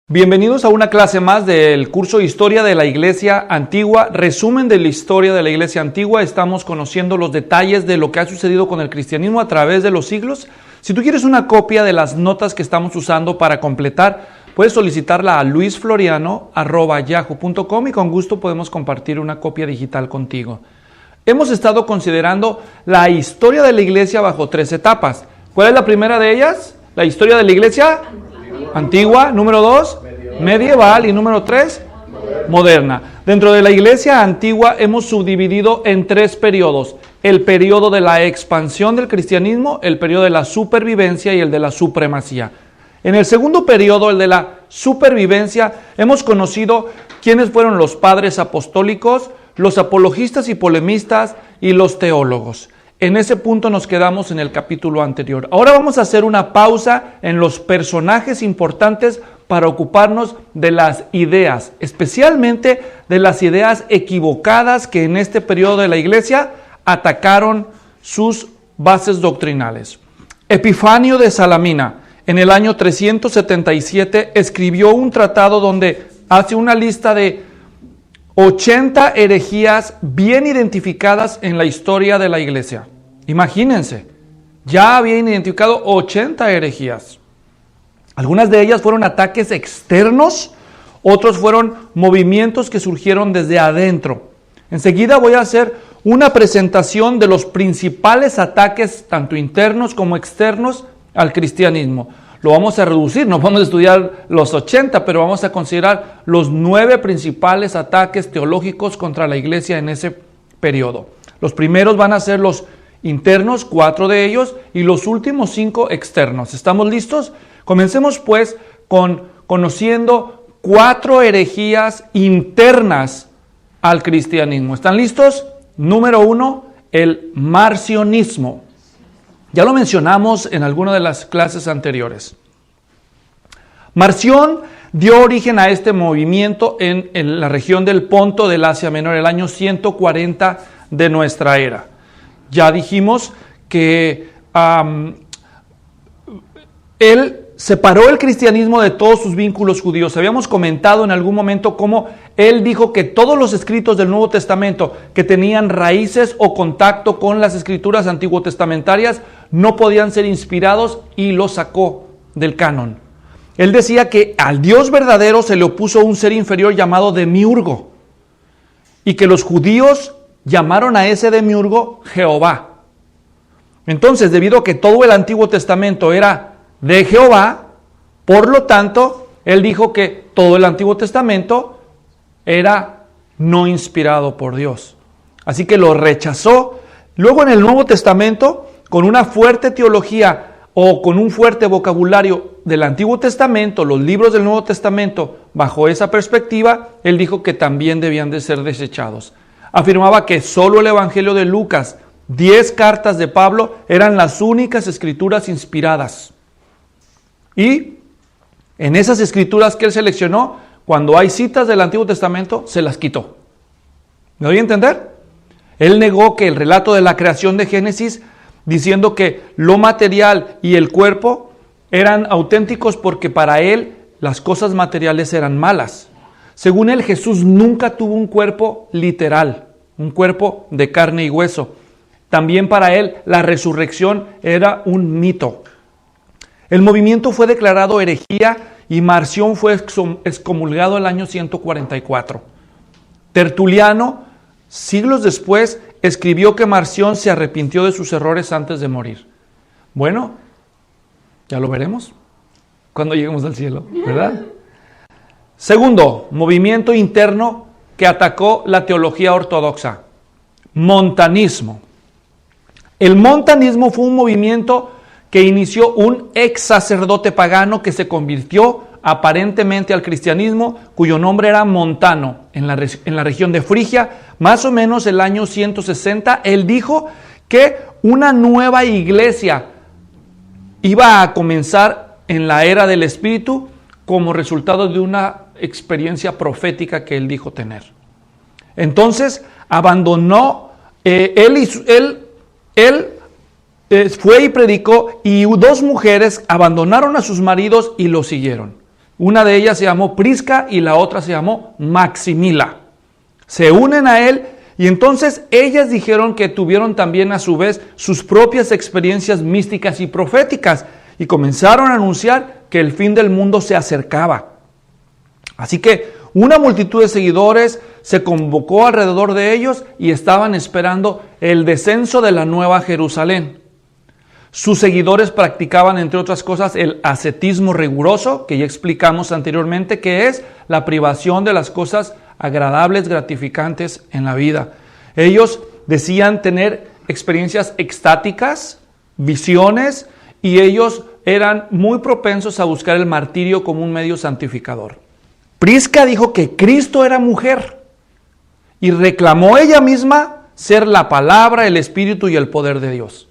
Bienvenidos a una clase más del curso Historia de la Iglesia Antigua, resumen de la historia de la Iglesia Antigua. Estamos conociendo los detalles de lo que ha sucedido con el cristianismo a través de los siglos. Si tú quieres una copia de las notas que estamos usando para completar, puedes solicitarla a luisfloriano@yahoo.com y con gusto podemos compartir una copia digital contigo. Hemos estado considerando la historia de la Iglesia bajo 3 etapas. ¿Cuál es la primera de ellas? La historia de la Iglesia Antigua. Número 2, medieval. Y número 3, moderna. Dentro de la Iglesia Antigua hemos subdividido en 3 periodos. El periodo de la expansión del cristianismo, el periodo de la supervivencia y el de la supremacía. En el segundo periodo, el de la supervivencia, hemos conocido quiénes fueron los padres apostólicos, los apologistas y polemistas y los teólogos. En ese punto nos quedamos en el capítulo anterior. Ahora vamos a hacer una pausa en los personajes importantes para ocuparnos de las ideas, especialmente de las ideas equivocadas que en este periodo de la Iglesia atacaron sus bases doctrinales. Epifanio de Salamina, en el año 377, escribió un tratado donde hace una lista de 80 herejías bien identificadas en la historia de la Iglesia. Imagínense, ya habían identificado 80 herejías. Algunas de ellas fueron ataques externos, otros fueron movimientos que surgieron desde adentro. Enseguida voy a hacer una presentación de los principales ataques, tanto internos como externos, al cristianismo. Lo vamos a reducir, no vamos a estudiar los 80, pero vamos a considerar los 9 principales ataques teológicos contra la Iglesia en ese periodo. Los primeros van a ser los internos, 4 de ellos, y los últimos 5 externos. ¿Estamos listos? Comencemos pues con conociendo 4 herejías internas al cristianismo. ¿Están listos? Número 1, el marcionismo. Ya lo mencionamos en alguna de las clases anteriores. Marción dio origen a este movimiento en la región del Ponto del Asia Menor, el año 140 de nuestra era. Ya dijimos que él separó el cristianismo de todos sus vínculos judíos. Habíamos comentado en algún momento cómo él dijo que todos los escritos del Nuevo Testamento que tenían raíces o contacto con las escrituras antiguotestamentarias no podían ser inspirados y los sacó del canon. Él decía que al Dios verdadero se le opuso un ser inferior llamado Demiurgo y que los judíos llamaron a ese Demiurgo Jehová. Entonces, debido a que todo el Antiguo Testamento era de Jehová, por lo tanto, él dijo que todo el Antiguo Testamento era no inspirado por Dios. Así que lo rechazó. Luego en el Nuevo Testamento, con una fuerte teología o con un fuerte vocabulario del Antiguo Testamento, los libros del Nuevo Testamento, bajo esa perspectiva, él dijo que también debían de ser desechados. Afirmaba que solo el Evangelio de Lucas, 10 cartas de Pablo, eran las únicas escrituras inspiradas. Y en esas escrituras que él seleccionó, cuando hay citas del Antiguo Testamento, se las quitó. ¿Me doy a entender? Él negó que el relato de la creación de Génesis, diciendo que lo material y el cuerpo eran auténticos porque para él las cosas materiales eran malas. Según él, Jesús nunca tuvo un cuerpo literal, un cuerpo de carne y hueso. También para él la resurrección era un mito. El movimiento fue declarado herejía y Marción fue excomulgado el año 144. Tertuliano, siglos después, escribió que Marción se arrepintió de sus errores antes de morir. Bueno, ya lo veremos cuando lleguemos al cielo, ¿verdad? Segundo, movimiento interno que atacó la teología ortodoxa. Montanismo. El montanismo fue un movimiento que inició un ex sacerdote pagano que se convirtió aparentemente al cristianismo, cuyo nombre era Montano, en la región de Frigia, más o menos el año 160. Él dijo que una nueva iglesia iba a comenzar en la era del Espíritu como resultado de una experiencia profética que él dijo tener. Entonces abandonó, él fue y predicó, y 2 mujeres abandonaron a sus maridos y lo siguieron. Una de ellas se llamó Prisca y la otra se llamó Maximila. Se unen a él y entonces ellas dijeron que tuvieron también a su vez sus propias experiencias místicas y proféticas y comenzaron a anunciar que el fin del mundo se acercaba. Así que una multitud de seguidores se convocó alrededor de ellos y estaban esperando el descenso de la Nueva Jerusalén. Sus seguidores practicaban, entre otras cosas, el ascetismo riguroso, que ya explicamos anteriormente, que es la privación de las cosas agradables, gratificantes en la vida. Ellos decían tener experiencias extáticas, visiones, y ellos eran muy propensos a buscar el martirio como un medio santificador. Prisca dijo que Cristo era mujer y reclamó ella misma ser la palabra, el espíritu y el poder de Dios.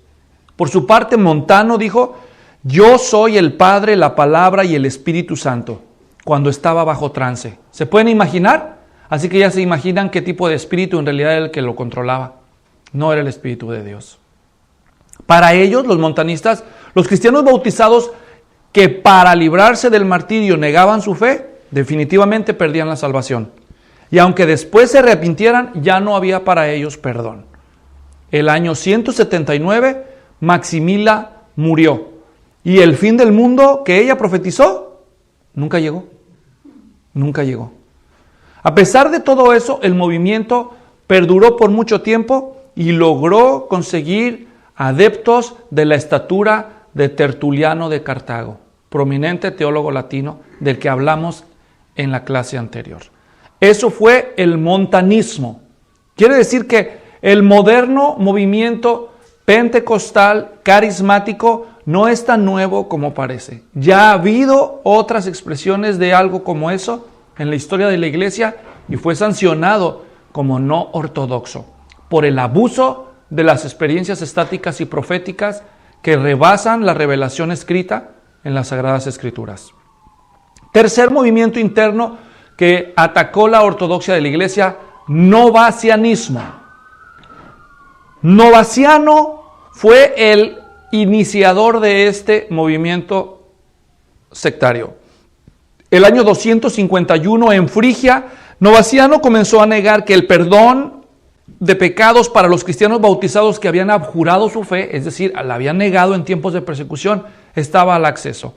Por su parte, Montano dijo: yo soy el Padre, la palabra y el Espíritu Santo, cuando estaba bajo trance. ¿Se pueden imaginar? Así que ya se imaginan qué tipo de espíritu en realidad era el que lo controlaba. No era el Espíritu de Dios. Para ellos, los montanistas, los cristianos bautizados que para librarse del martirio negaban su fe, definitivamente perdían la salvación. Y aunque después se arrepintieran, ya no había para ellos perdón. El año 179, Maximila murió. Y el fin del mundo que ella profetizó, nunca llegó. Nunca llegó. A pesar de todo eso, el movimiento perduró por mucho tiempo y logró conseguir adeptos de la estatura de Tertuliano de Cartago, prominente teólogo latino del que hablamos en la clase anterior. Eso fue el montanismo. Quiere decir que el moderno movimiento pentecostal carismático no es tan nuevo como parece. Ya ha habido otras expresiones de algo como eso en la historia de la iglesia y fue sancionado como no ortodoxo por el abuso de las experiencias estáticas y proféticas que rebasan la revelación escrita en las Sagradas Escrituras. Tercer movimiento interno que atacó la ortodoxia de la iglesia: novacianismo. Novaciano fue el iniciador de este movimiento sectario. El año 251 en Frigia, Novaciano comenzó a negar que el perdón de pecados para los cristianos bautizados que habían abjurado su fe, es decir, la habían negado en tiempos de persecución, estaba al acceso.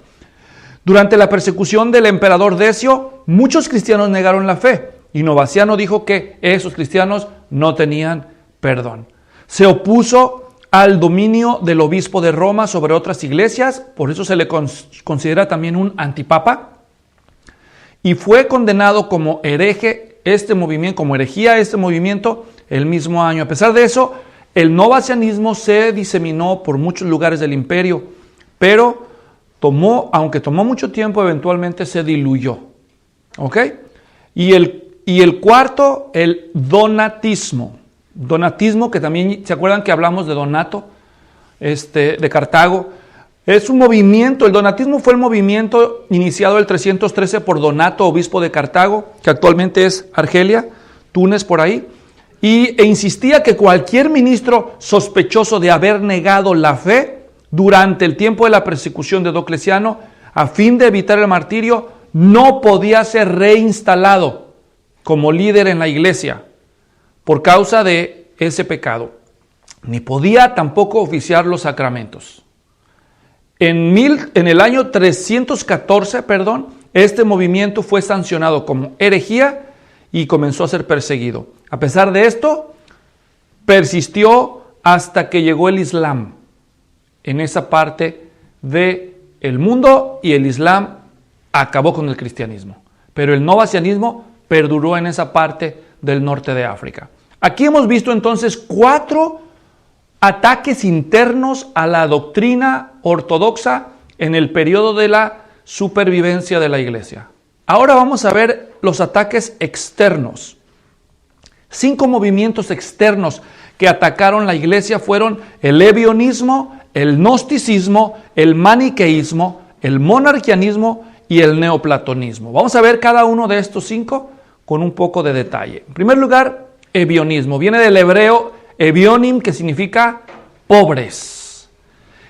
Durante la persecución del emperador Decio, muchos cristianos negaron la fe y Novaciano dijo que esos cristianos no tenían perdón. Se opuso al dominio del obispo de Roma sobre otras iglesias, por eso se le considera también un antipapa, y fue condenado como hereje como herejía este movimiento el mismo año. A pesar de eso, el novacianismo se diseminó por muchos lugares del imperio, pero aunque tomó mucho tiempo, eventualmente se diluyó. ¿Ok? Y el cuarto, el donatismo. Donatismo, que también, ¿se acuerdan que hablamos de Donato, de Cartago? Es un movimiento, el donatismo fue el movimiento iniciado el 313 por Donato, obispo de Cartago, que actualmente es Argelia, Túnez por ahí, e insistía que cualquier ministro sospechoso de haber negado la fe durante el tiempo de la persecución de Diocleciano, a fin de evitar el martirio, no podía ser reinstalado como líder en la iglesia por causa de ese pecado, ni podía tampoco oficiar los sacramentos. En el año 314, este movimiento fue sancionado como herejía y comenzó a ser perseguido. A pesar de esto, persistió hasta que llegó el Islam en esa parte del mundo y el Islam acabó con el cristianismo. Pero el novacianismo perduró en esa parte del norte de África. Aquí hemos visto entonces 4 ataques internos a la doctrina ortodoxa en el periodo de la supervivencia de la iglesia. Ahora vamos a ver los ataques externos. 5 movimientos externos que atacaron la iglesia fueron el ebionismo, el gnosticismo, el maniqueísmo, el monarquianismo y el neoplatonismo. Vamos a ver cada uno de estos 5 con un poco de detalle. En primer lugar, ebionismo. Viene del hebreo ebionim, que significa pobres.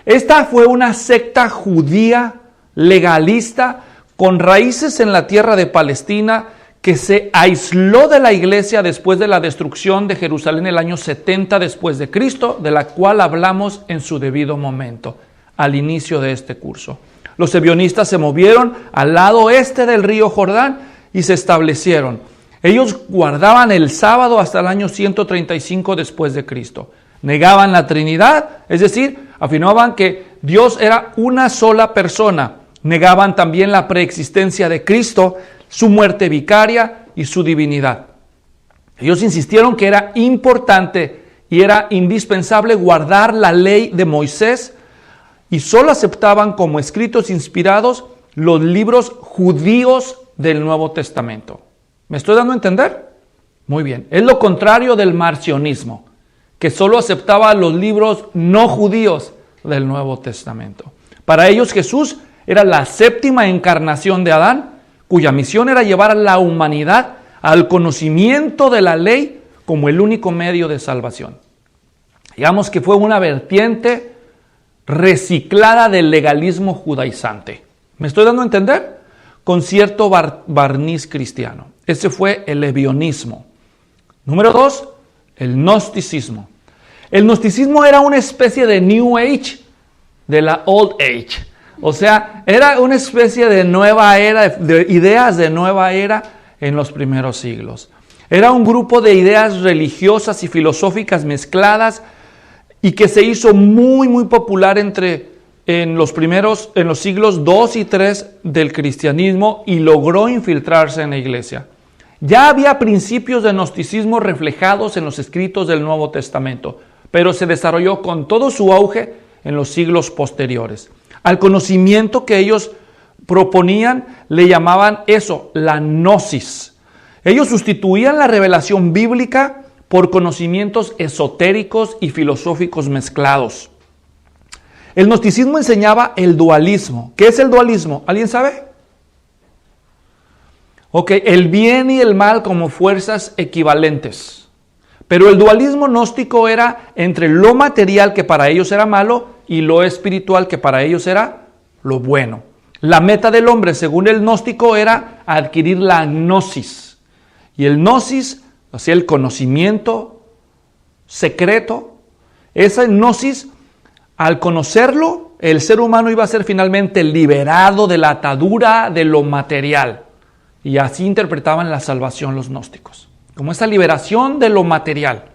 Esta fue una secta judía legalista con raíces en la tierra de Palestina, que se aisló de la iglesia después de la destrucción de Jerusalén el año 70 después de Cristo, de la cual hablamos en su debido momento, al inicio de este curso. Los ebionistas se movieron al lado este del río Jordán y se establecieron. Ellos guardaban el sábado hasta el año 135 después de Cristo. Negaban la Trinidad, es decir, afirmaban que Dios era una sola persona. Negaban también la preexistencia de Cristo, su muerte vicaria y su divinidad. Ellos insistieron que era importante y era indispensable guardar la ley de Moisés y solo aceptaban como escritos inspirados los libros judíos del Nuevo Testamento. ¿Me estoy dando a entender? Muy bien. Es lo contrario del marcionismo, que solo aceptaba los libros no judíos del Nuevo Testamento. Para ellos Jesús era la séptima encarnación de Adán, cuya misión era llevar a la humanidad al conocimiento de la ley como el único medio de salvación. Digamos que fue una vertiente reciclada del legalismo judaizante. ¿Me estoy dando a entender? Con cierto barniz cristiano. Ese fue el ebionismo. Número 2, el gnosticismo. El gnosticismo era una especie de New Age de la Old Age. O sea, era una especie de nueva era, de ideas de nueva era en los primeros siglos. Era un grupo de ideas religiosas y filosóficas mezcladas y que se hizo muy popular en los siglos 2 y 3 del cristianismo y logró infiltrarse en la iglesia. Ya había principios de gnosticismo reflejados en los escritos del Nuevo Testamento, pero se desarrolló con todo su auge en los siglos posteriores. Al conocimiento que ellos proponían le llamaban eso, la gnosis. Ellos sustituían la revelación bíblica por conocimientos esotéricos y filosóficos mezclados. El gnosticismo enseñaba el dualismo. ¿Qué es el dualismo? ¿Alguien sabe? Ok, el bien y el mal como fuerzas equivalentes. Pero el dualismo gnóstico era entre lo material, que para ellos era malo, y lo espiritual, que para ellos era lo bueno. La meta del hombre, según el gnóstico, era adquirir la gnosis. Y el gnosis, o sea, el conocimiento secreto, esa gnosis, al conocerlo, el ser humano iba a ser finalmente liberado de la atadura de lo material. Y así interpretaban la salvación los gnósticos, como esa liberación de lo material.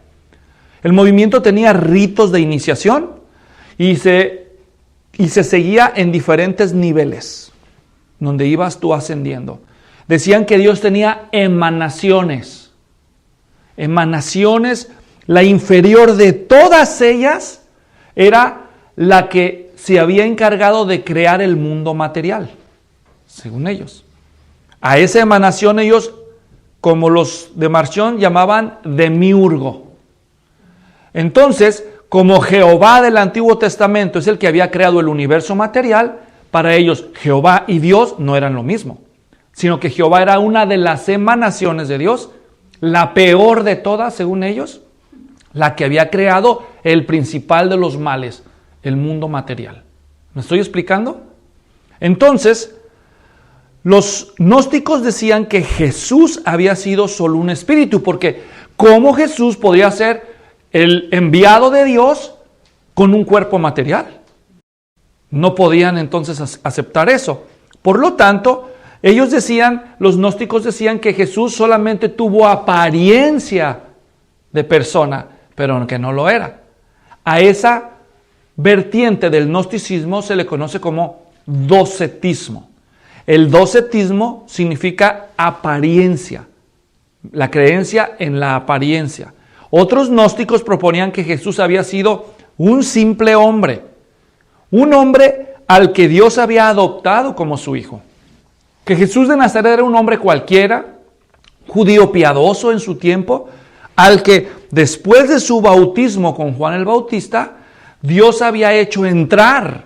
El movimiento tenía ritos de iniciación y se seguía en diferentes niveles, donde ibas tú ascendiendo. Decían que Dios tenía emanaciones. Emanaciones, la inferior de todas ellas era la que se había encargado de crear el mundo material, según ellos. A esa emanación ellos, como los de Marción, llamaban demiurgo. Entonces, como Jehová del Antiguo Testamento es el que había creado el universo material, para ellos Jehová y Dios no eran lo mismo, sino que Jehová era una de las emanaciones de Dios, la peor de todas, según ellos, la que había creado el principal de los males, el mundo material. ¿Me estoy explicando? Entonces, los gnósticos decían que Jesús había sido solo un espíritu, porque ¿cómo Jesús podía ser el enviado de Dios con un cuerpo material? No podían entonces aceptar eso. Por lo tanto, los gnósticos decían que Jesús solamente tuvo apariencia de persona, pero que no lo era. A esa vertiente del gnosticismo se le conoce como docetismo. El docetismo significa apariencia, la creencia en la apariencia. Otros gnósticos proponían que Jesús había sido un simple hombre, un hombre al que Dios había adoptado como su hijo. Que Jesús de Nazaret era un hombre cualquiera, judío piadoso en su tiempo, al que después de su bautismo con Juan el Bautista, Dios había hecho entrar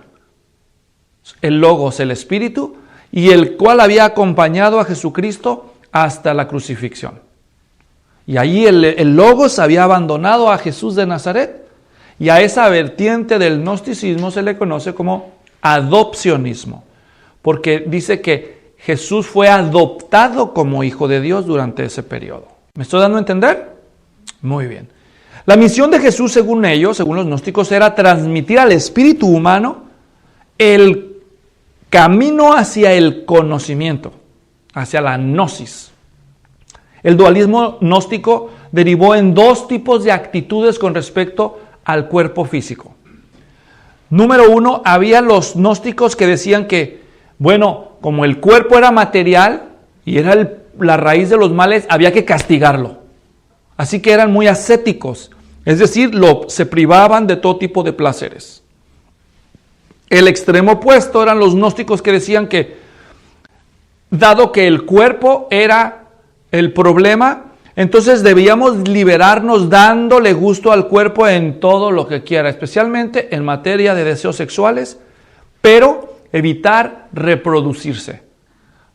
el Logos, el Espíritu, y el cual había acompañado a Jesucristo hasta la crucifixión. Y allí el Logos había abandonado a Jesús de Nazaret, y a esa vertiente del gnosticismo se le conoce como adopcionismo, porque dice que Jesús fue adoptado como hijo de Dios durante ese periodo. ¿Me estoy dando a entender? Muy bien. La misión de Jesús, según ellos, según los gnósticos, era transmitir al espíritu humano el camino hacia el conocimiento, hacia la gnosis. El dualismo gnóstico derivó en dos tipos de actitudes con respecto al cuerpo físico. Número uno, había los gnósticos que decían que, bueno, como el cuerpo era material y era la raíz de los males, había que castigarlo. Así que eran muy ascéticos, es decir, se privaban de todo tipo de placeres. El extremo opuesto eran los gnósticos que decían que, dado que el cuerpo era el problema, entonces debíamos liberarnos dándole gusto al cuerpo en todo lo que quiera, especialmente en materia de deseos sexuales, pero evitar reproducirse,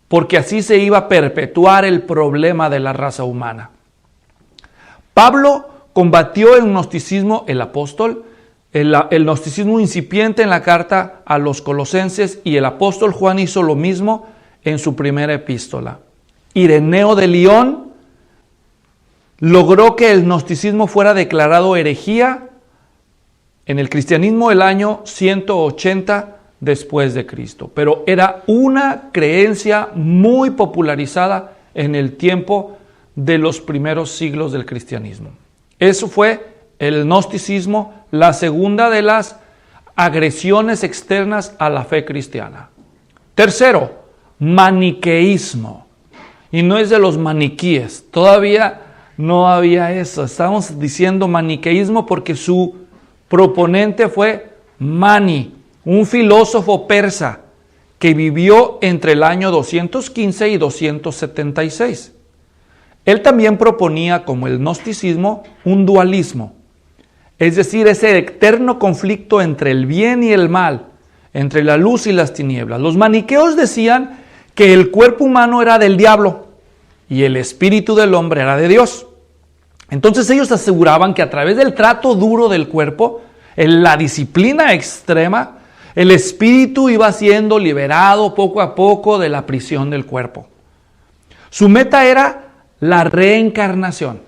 porque así se iba a perpetuar el problema de la raza humana. Pablo combatió el gnosticismo, el apóstol, el gnosticismo incipiente en la carta a los colosenses, y el apóstol Juan hizo lo mismo en su primera epístola. Ireneo de Lyon logró que el gnosticismo fuera declarado herejía en el cristianismo el año 180 después de Cristo, pero era una creencia muy popularizada en el tiempo de los primeros siglos del cristianismo. Eso fue el gnosticismo, la segunda de las agresiones externas a la fe cristiana. Tercero, maniqueísmo. Y no es de los maniquíes, todavía no había eso. Estamos diciendo maniqueísmo porque su proponente fue Mani, un filósofo persa que vivió entre el año 215 y 276. Él también proponía, como el gnosticismo, un dualismo, es decir, ese eterno conflicto entre el bien y el mal, entre la luz y las tinieblas. Los maniqueos decían que el cuerpo humano era del diablo y el espíritu del hombre era de Dios. Entonces ellos aseguraban que a través del trato duro del cuerpo, en la disciplina extrema, el espíritu iba siendo liberado poco a poco de la prisión del cuerpo. Su meta era la reencarnación,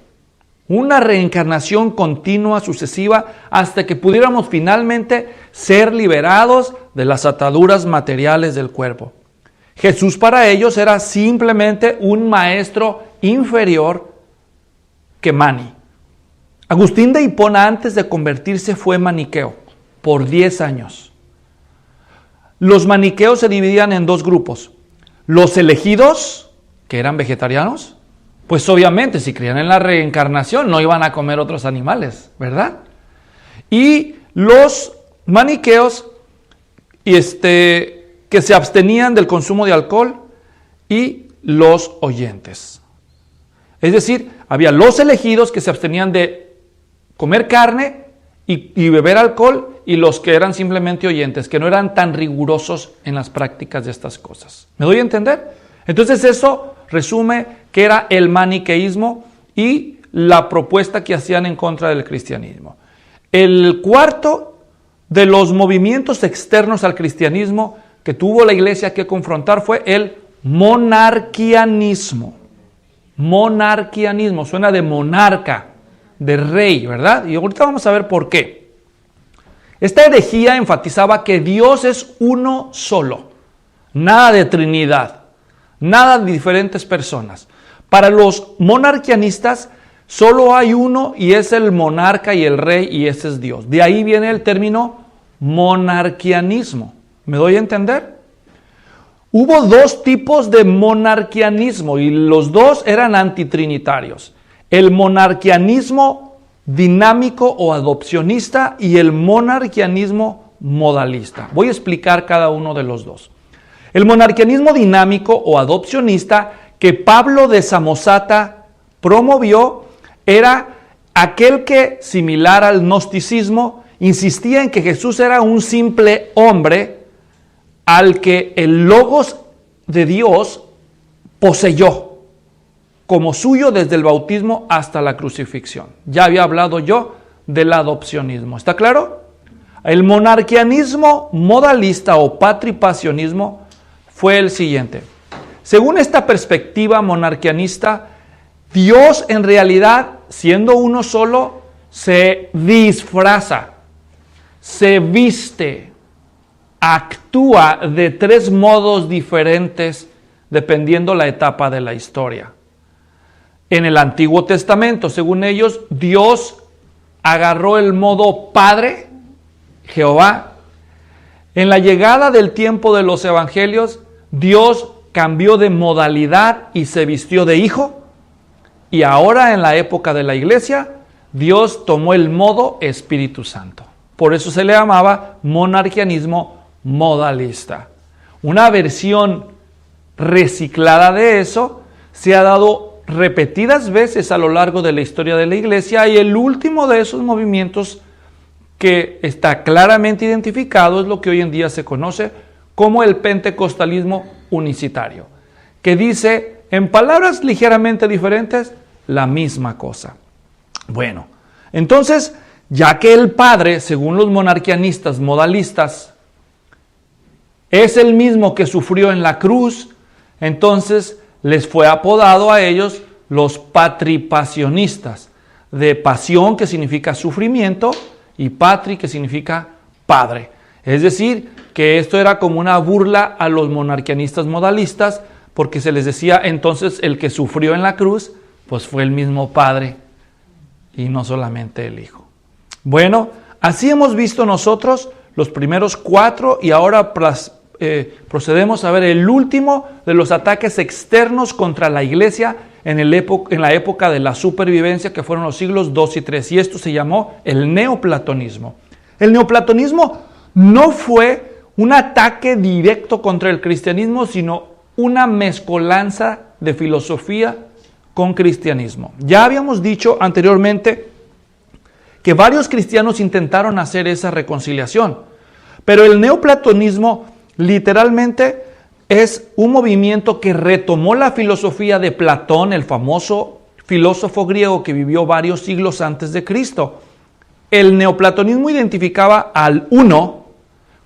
una reencarnación continua, sucesiva, hasta que pudiéramos finalmente ser liberados de las ataduras materiales del cuerpo. Jesús para ellos era simplemente un maestro inferior que Mani. Agustín de Hipona, antes de convertirse, fue maniqueo por 10 años. Los maniqueos se dividían en dos grupos. Los elegidos, que eran vegetarianos, pues obviamente si creían en la reencarnación no iban a comer otros animales, ¿verdad? Y los maniqueos que se abstenían del consumo de alcohol, y los oyentes. Es decir, había los elegidos que se abstenían de comer carne y beber alcohol, y los que eran simplemente oyentes, que no eran tan rigurosos en las prácticas de estas cosas. ¿Me doy a entender? Entonces eso resume que era el maniqueísmo y la propuesta que hacían en contra del cristianismo. El cuarto de los movimientos externos al cristianismo que tuvo la iglesia que confrontar fue el monarquianismo. Monarquianismo, suena de monarca, de rey, ¿verdad? Y ahorita vamos a ver por qué. Esta herejía enfatizaba que Dios es uno solo, nada de Trinidad, nada de diferentes personas. Para los monarquianistas solo hay uno, y es el monarca y el rey, y ese es Dios. De ahí viene el término monarquianismo. ¿Me doy a entender? Hubo dos tipos de monarquianismo y los dos eran antitrinitarios. El monarquianismo dinámico o adopcionista y el monarquianismo modalista. Voy a explicar cada uno de los dos. El monarquianismo dinámico o adopcionista que Pablo de Samosata promovió era aquel que, similar al gnosticismo, insistía en que Jesús era un simple hombre al que el Logos de Dios poseyó como suyo desde el bautismo hasta la crucifixión. Ya había hablado yo del adopcionismo. ¿Está claro? El monarquianismo modalista o patripacionismo fue el siguiente. según esta perspectiva monarquianista, Dios en realidad, siendo uno solo, se disfraza, se viste, actúa de tres modos diferentes dependiendo la etapa de la historia. En el Antiguo Testamento, según ellos, Dios agarró el modo Padre, Jehová. En la llegada del tiempo de los evangelios, Dios cambió de modalidad y se vistió de Hijo. Y ahora en la época de la iglesia, Dios tomó el modo Espíritu Santo. Por eso se le llamaba monarquianismo modalista. Una versión reciclada de eso se ha dado repetidas veces a lo largo de la historia de la iglesia, y el último de esos movimientos que está claramente identificado es lo que hoy en día se conoce como el pentecostalismo unicitario, que dice en palabras ligeramente diferentes la misma cosa. Bueno, entonces, ya que el Padre, según los monarquianistas modalistas, es el mismo que sufrió en la cruz, entonces les fue apodado a ellos los patripasionistas, de pasión, que significa sufrimiento, y patri, que significa padre. Es decir, que esto era como una burla a los monarquianistas modalistas, porque se les decía entonces el que sufrió en la cruz, pues fue el mismo Padre y no solamente el Hijo. Bueno, así hemos visto nosotros los primeros 4 y ahora procedemos a ver el último de los ataques externos contra la iglesia en la época de la supervivencia, que fueron los siglos 2 y 3, y esto se llamó el neoplatonismo. El neoplatonismo no fue un ataque directo contra el cristianismo, sino una mezcolanza de filosofía con cristianismo. Ya habíamos dicho anteriormente que varios cristianos intentaron hacer esa reconciliación, pero el neoplatonismo literalmente es un movimiento que retomó la filosofía de Platón, el famoso filósofo griego que vivió varios siglos antes de Cristo. El neoplatonismo identificaba al uno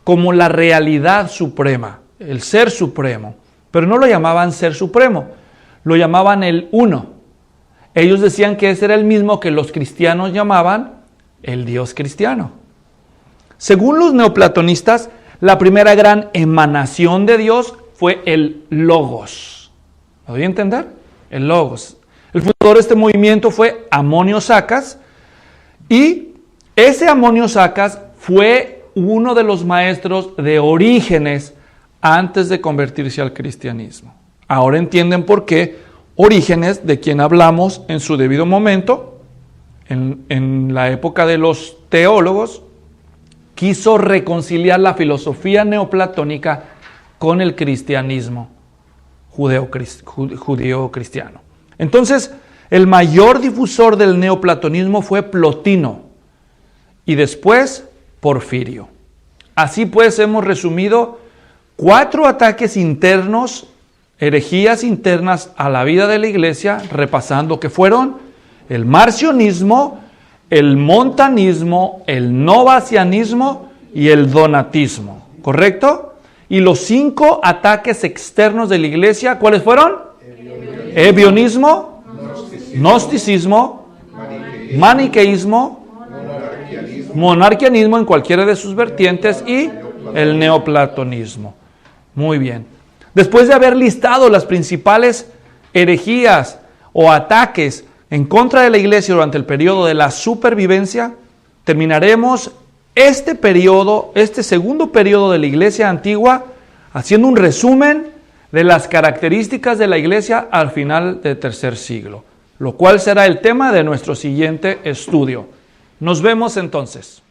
como la realidad suprema, el ser supremo, pero no lo llamaban ser supremo, lo llamaban el uno. Ellos decían que ese era el mismo que los cristianos llamaban el Dios cristiano. Según los neoplatonistas, la primera gran emanación de Dios fue el Logos. ¿Lo voy a entender? El Logos. El fundador de este movimiento fue Amonio Sacas, y ese Amonio Sacas fue uno de los maestros de Orígenes antes de convertirse al cristianismo. Ahora entienden por qué Orígenes, de quien hablamos en su debido momento, en la época de los teólogos, quiso reconciliar la filosofía neoplatónica con el cristianismo judío-cristiano. Entonces, el mayor difusor del neoplatonismo fue Plotino y después Porfirio. Así pues, hemos resumido 4 ataques internos, herejías internas a la vida de la iglesia, repasando que fueron el marcionismo, el montanismo, el novacianismo y el donatismo, ¿correcto? Y los 5 ataques externos de la iglesia, ¿cuáles fueron? Ebionismo, gnosticismo, maniqueísmo, monarquianismo en cualquiera de sus vertientes y el neoplatonismo. Muy bien. Después de haber listado las principales herejías o ataques en contra de la iglesia durante el periodo de la supervivencia, terminaremos este segundo periodo de la iglesia antigua haciendo un resumen de las características de la iglesia al final del tercer siglo, lo cual será el tema de nuestro siguiente estudio. Nos vemos entonces.